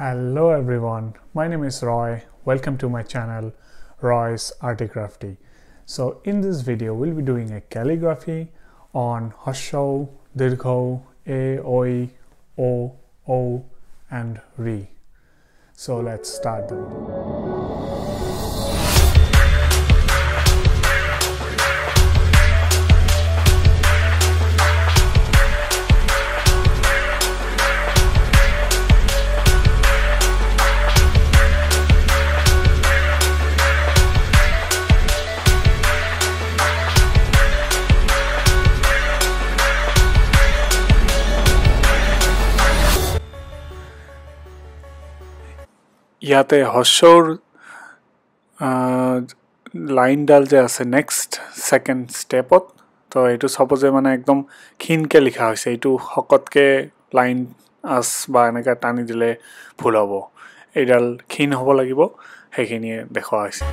Hello everyone, my name is Roy. Welcome to my channel RoysArtyCrafty. So in this video we'll be doing a calligraphy on Hashou, Dirghou, A, Oi, O, O and Ri. So let's start the video. ইয়াতে হৰ্ষৰ line ডাল যে আছে next second স্টেপত তো এটো সাপোজে মানে একদম ক্ষীণকে লিখা হৈছে এটো হকতকে লাইন আস বা এনেকা টানি দিলে ভুল হ'ব এইডাল ক্ষীণ হ'ব লাগিব হেখিনি দেখোৱা হৈছে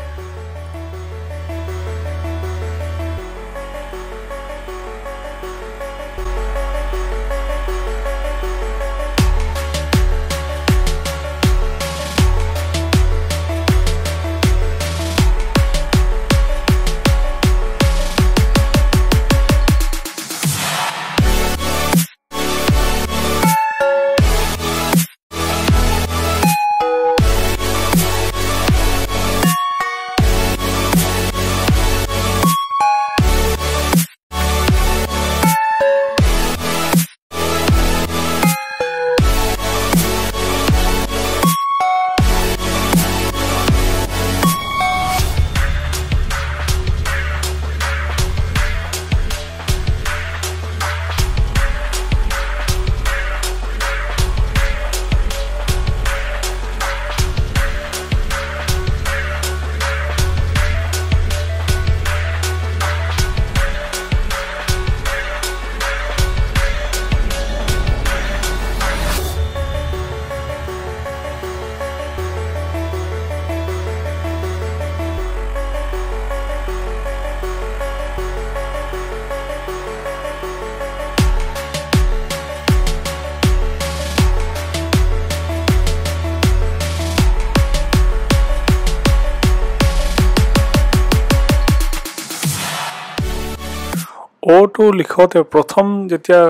ওটো লিখতে প্ৰথম যেতিয়া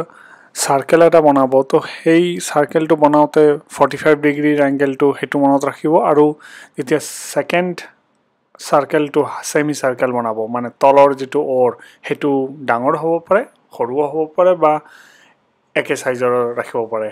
সাৰ্কেল এটা বনাব তো সেই সাৰ্কেলটো বনাওতে 45 ডিগ্ৰিৰ এঙ্গেলটো হেতু মনত ৰাখিব আৰু যেতিয়া সেকেন্ড সাৰ্কেলটো সেমি সাৰ্কেল বনাব মানে তলৰ যেটো ওৰ হেতু ডাঙৰ হ'ব পাৰে সৰু হ'ব পাৰে বা একে সাইজৰ ৰাখিব পাৰে